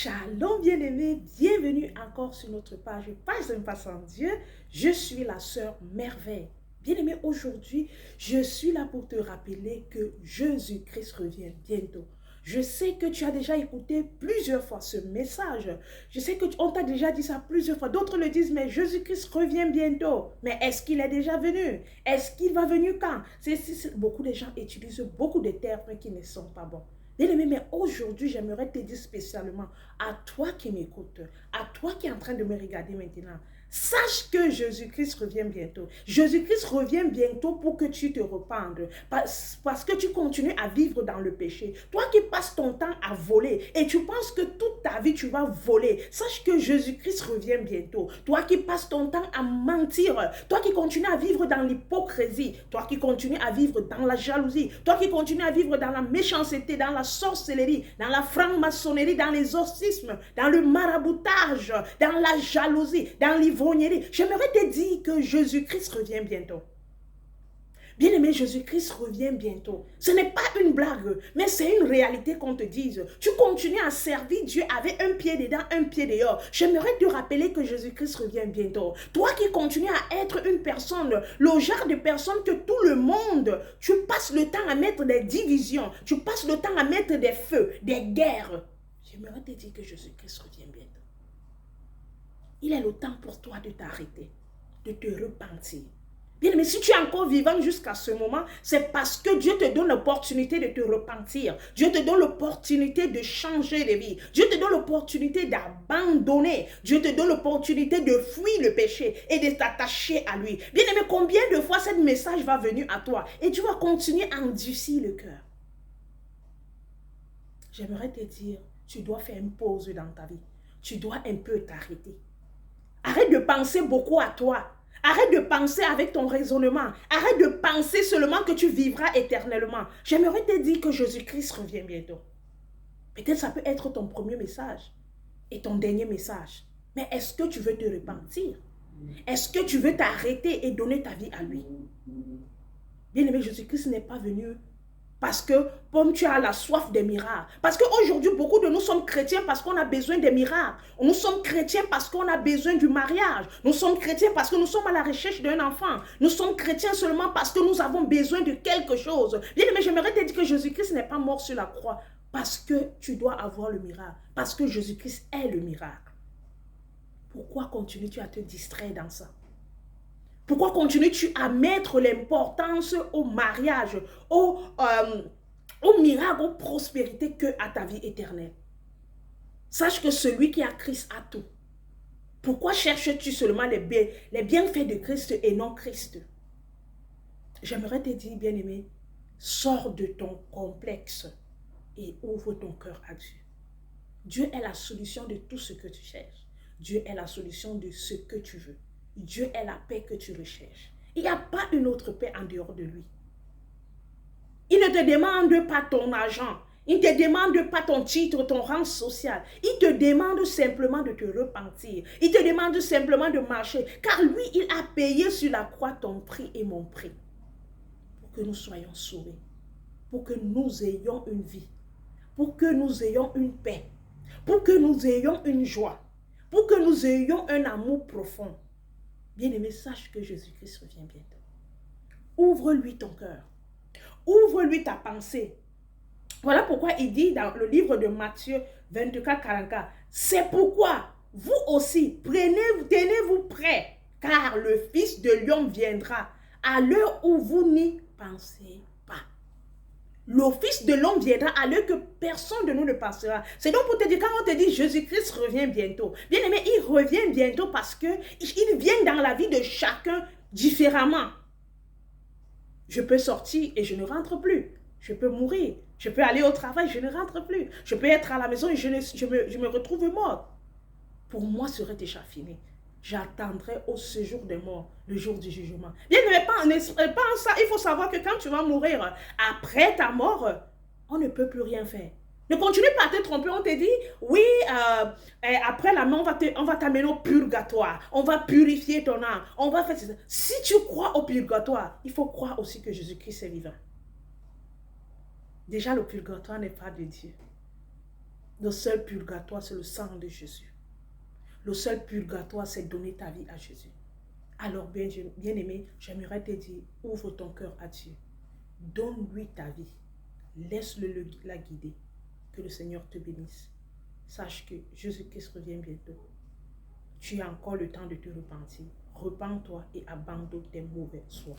Shalom bien-aimés, bienvenue encore sur notre page Impasse en Dieu. Je suis la sœur Merveille. Bien-aimé, aujourd'hui, je suis là pour te rappeler que Jésus-Christ revient bientôt. Je sais que tu as déjà écouté plusieurs fois ce message. Je sais qu'on t'a déjà dit ça plusieurs fois. D'autres le disent, mais Jésus-Christ revient bientôt. Mais est-ce qu'il est déjà venu? Est-ce qu'il va venir quand? Beaucoup de gens utilisent beaucoup de termes qui ne sont pas bons. Bien-aimé, mais aujourd'hui, j'aimerais te dire spécialement à toi qui m'écoutes, à toi qui es en train de me regarder maintenant, sache que Jésus-Christ revient bientôt. Jésus-Christ revient bientôt pour que tu te repentes. Parce que tu continues à vivre dans le péché. Toi qui passes ton temps à voler et tu penses que toute ta vie tu vas voler. Sache que Jésus-Christ revient bientôt. Toi qui passes ton temps à mentir. Toi qui continues à vivre dans l'hypocrisie. Toi qui continues à vivre dans la jalousie. Toi qui continues à vivre dans la méchanceté, dans la sorcellerie, dans la franc-maçonnerie, dans l'exorcisme, dans le maraboutage, dans la jalousie, dans l'ivrognerie. J'aimerais te dire que Jésus-Christ revient bientôt. Bien-aimé, Jésus-Christ revient bientôt. Ce n'est pas une blague, mais c'est une réalité qu'on te dise. Tu continues à servir Dieu avec un pied dedans, un pied dehors. J'aimerais te rappeler que Jésus-Christ revient bientôt. Toi qui continues à être une personne, le genre de personne que tout le monde, tu passes le temps à mettre des divisions, tu passes le temps à mettre des feux, des guerres. J'aimerais te dire que Jésus-Christ revient bientôt. Il est le temps pour toi de t'arrêter, de te repentir. Bien, mais si tu es encore vivant jusqu'à ce moment, c'est parce que Dieu te donne l'opportunité de te repentir. Dieu te donne l'opportunité de changer de vie. Dieu te donne l'opportunité d'abandonner. Dieu te donne l'opportunité de fuir le péché et de t'attacher à lui. Bien aimé, combien de fois ce message va venir à toi et tu vas continuer à endurcir le cœur. J'aimerais te dire, tu dois faire une pause dans ta vie. Tu dois un peu t'arrêter. Arrête de penser beaucoup à toi. Arrête de penser avec ton raisonnement. Arrête de penser seulement que tu vivras éternellement. J'aimerais te dire que Jésus-Christ revient bientôt. Peut-être ça peut être ton premier message et ton dernier message. Mais est-ce que tu veux te repentir? Est-ce que tu veux t'arrêter et donner ta vie à lui? Bien-aimé, Jésus-Christ n'est pas venu parce que, comme tu as la soif des miracles. Parce qu'aujourd'hui, beaucoup de nous sommes chrétiens parce qu'on a besoin des miracles. Nous sommes chrétiens parce qu'on a besoin du mariage. Nous sommes chrétiens parce que nous sommes à la recherche d'un enfant. Nous sommes chrétiens seulement parce que nous avons besoin de quelque chose. Bien, mais j'aimerais te dire que Jésus-Christ n'est pas mort sur la croix parce que tu dois avoir le miracle. Parce que Jésus-Christ est le miracle. Pourquoi continues-tu à te distraire dans ça? Pourquoi continues-tu à mettre l'importance au mariage, au miracle, aux prospérités que à ta vie éternelle? Sache que celui qui a Christ a tout. Pourquoi cherches-tu seulement les bienfaits de Christ et non Christ? J'aimerais te dire, bien-aimé, sors de ton complexe et ouvre ton cœur à Dieu. Dieu est la solution de tout ce que tu cherches. Dieu est la solution de ce que tu veux. Dieu est la paix que tu recherches. Il n'y a pas une autre paix en dehors de lui. Il ne te demande pas ton argent. Il ne te demande pas ton titre, ton rang social. Il te demande simplement de te repentir. Il te demande simplement de marcher. Car lui, il a payé sur la croix ton prix et mon prix. Pour que nous soyons sauvés. Pour que nous ayons une vie. Pour que nous ayons une paix. Pour que nous ayons une joie. Pour que nous ayons un amour profond. Bien-aimé, sache que Jésus-Christ revient bientôt. Ouvre-lui ton cœur. Ouvre-lui ta pensée. Voilà pourquoi il dit dans le livre de Matthieu 24, 44, c'est pourquoi vous aussi, tenez-vous prêts, car le Fils de l'homme viendra à l'heure où vous n'y pensez pas. Le Fils de l'homme viendra à l'heure que personne de nous ne passera. C'est donc pour te dire, quand on te dit Jésus-Christ revient bientôt, bien aimé, il revient bientôt parce qu'il vient dans la vie de chacun différemment. Je peux sortir et je ne rentre plus. Je peux mourir. Je peux aller au travail, je ne rentre plus. Je peux être à la maison et je me retrouve mort. Pour moi, ce serait déjà fini. J'attendrai au séjour des morts, le jour du jugement. Bien, ne pas en ça. Il faut savoir que quand tu vas mourir, après ta mort, on ne peut plus rien faire. Ne continue pas à te tromper. On te dit, oui, après la mort, on va t'amener au purgatoire. On va purifier ton âme. On va faire ça. Si tu crois au purgatoire, il faut croire aussi que Jésus-Christ est vivant. Déjà, le purgatoire n'est pas de Dieu. Le seul purgatoire, c'est le sang de Jésus. Le seul purgatoire, c'est donner ta vie à Jésus. Alors, bien-aimé, j'aimerais te dire, ouvre ton cœur à Dieu. Donne-lui ta vie. Laisse-le la guider. Que le Seigneur te bénisse. Sache que Jésus-Christ revient bientôt. Tu as encore le temps de te repentir. Repends-toi et abandonne tes mauvais choix.